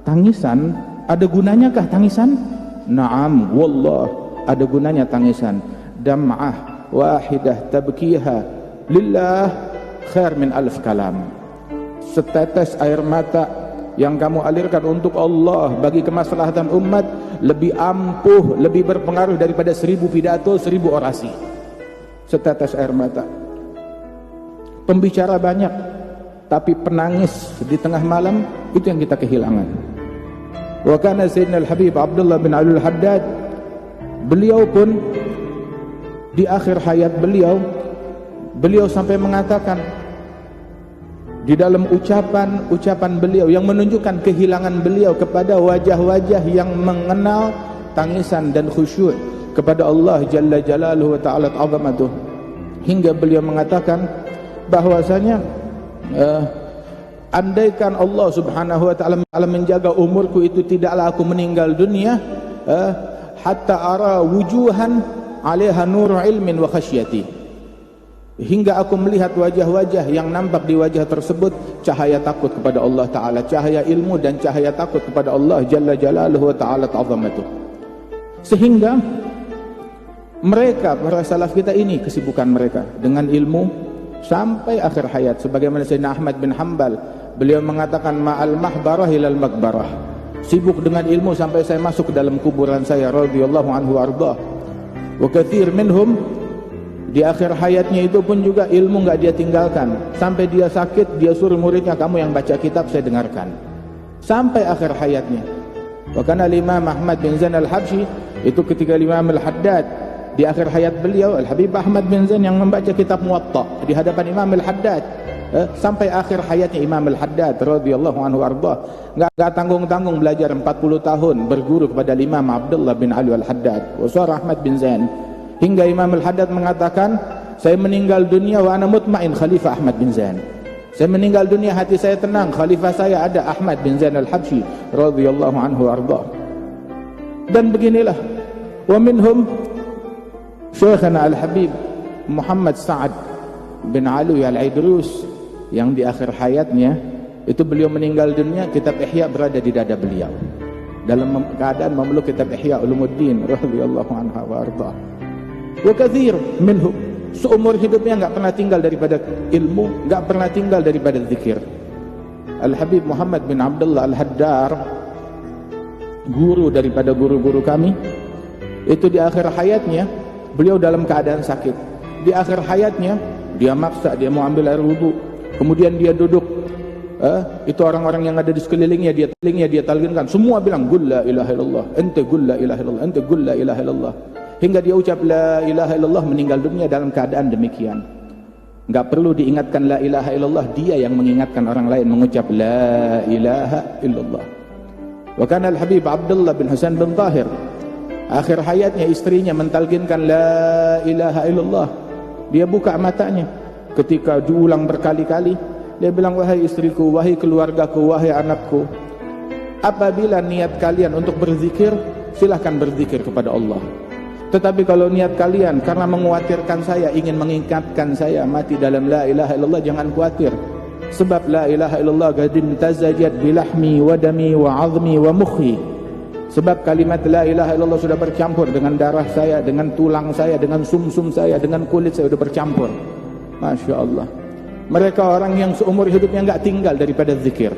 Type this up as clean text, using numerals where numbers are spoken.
tangisan, ada gunanya kah tangisan? Naam, wallah, ada gunanya tangisan. Dam'ah wahidah tabkiha lillah khair min alf kalam. Setetes air mata yang kamu alirkan untuk Allah bagi kemaslahatan umat lebih ampuh, lebih berpengaruh daripada 1000 pidato, 1000 orasi. Setetes air mata. Pembicara banyak, tapi penangis di tengah malam, itu yang kita kehilangan. Wa kana Sayyidina Al-Habib Abdullah bin Ali Al-Haddad, beliau pun di akhir hayat beliau sampai mengatakan di dalam ucapan beliau yang menunjukkan kehilangan beliau kepada wajah-wajah yang mengenal tangisan dan khusyuk kepada Allah Jalla Jalaluhu wa Ta'ala Azamatuh, hingga beliau mengatakan bahwasanya andaikan Allah Subhanahu wa Ta'ala menjaga umurku itu, tidaklah aku meninggal dunia hatta ara wujuhan 'alaiha nuru ilmin wa khasyati, hingga aku melihat wajah-wajah yang nampak di wajah tersebut cahaya takut kepada Allah Ta'ala, cahaya ilmu dan cahaya takut kepada Allah Jalla Jalaluhu wa Ta'ala Ta'zamatuh. Sehingga mereka, para salaf kita ini, kesibukan mereka dengan ilmu sampai akhir hayat. Sebagaimana Sayyidina Ahmad bin Hanbal, beliau mengatakan ma'al mahbarah ilal makbarah, sibuk dengan ilmu sampai saya masuk ke dalam kuburan saya, radhiyallahu anhu ardah. Wa katsir minhum, di akhir hayatnya itu pun juga ilmu enggak dia tinggalkan, sampai dia sakit dia suruh muridnya, kamu yang baca kitab saya dengarkan, sampai akhir hayatnya. Bahkan Imam Ahmad bin Zain Al-Habsyi itu ketika Imam Al-Haddad di akhir hayat beliau, Al-Habib Ahmad bin Zain yang membaca kitab Muwatta di hadapan Imam Al-Haddad sampai akhir hayatnya Imam Al-Haddad radhiyallahu anhu arda, enggak tanggung-tanggung belajar 40 tahun berguru kepada Imam Abdullah bin Ali Al-Haddad wa Suara Ahmad bin Zain, hingga Imam Al-Haddad mengatakan, saya meninggal dunia wa ana mutmain Khalifah Ahmad bin Zain, saya meninggal dunia hati saya tenang, khalifah saya ada Ahmad bin Zain Al-Habsyi radhiyallahu anhu arda. Dan beginilah, wa minhum Syekhana Al-Habib Muhammad Sa'ad bin Ali Al-Idrus, yang di akhir hayatnya itu beliau meninggal dunia, kitab Ihya berada di dada beliau dalam keadaan memeluk kitab Ihya Ulumuddin radhiyallahu anha wa arda. Wa katsir minhum, seumur hidupnya enggak pernah tinggal daripada ilmu, enggak pernah tinggal daripada zikir. Al-Habib Muhammad bin Abdullah Al-Haddar, guru daripada guru-guru kami, itu di akhir hayatnya beliau dalam keadaan sakit. Di akhir hayatnya dia maksa, dia mau ambil air wudu, kemudian dia duduk, itu orang-orang yang ada di sekelilingnya dia talqinkan, semua bilang qul la ilaha illallah, anta qul la ilaha illallah, anta qul la ilaha illallah, hingga dia ucap la ilaha illallah, meninggal dunia dalam keadaan demikian. Enggak perlu diingatkan la ilaha illallah, dia yang mengingatkan orang lain mengucap la ilaha illallah. Wa kana Al-Habib Abdullah bin Husain bin Tahir, akhir hayatnya istrinya mentalkinkan la ilaha illallah, dia buka matanya ketika diulang berkali-kali, dia bilang, wahai istriku, wahai keluargaku, wahai anakku, apabila niat kalian untuk berzikir, silahkan berzikir kepada Allah. Tetapi kalau niat kalian karena mengkhawatirkan saya, ingin mengingatkan saya mati dalam la ilaha illallah, jangan khawatir. Sebab la ilaha illallah gadin tazajat bilahmi wa dami wa azmi wa mukhi. Sebab kalimat la ilaha illallah sudah bercampur dengan darah saya, dengan tulang saya, dengan sumsum saya, dengan kulit saya, sudah bercampur. Masya Allah. Mereka orang yang seumur hidupnya enggak tinggal daripada zikir.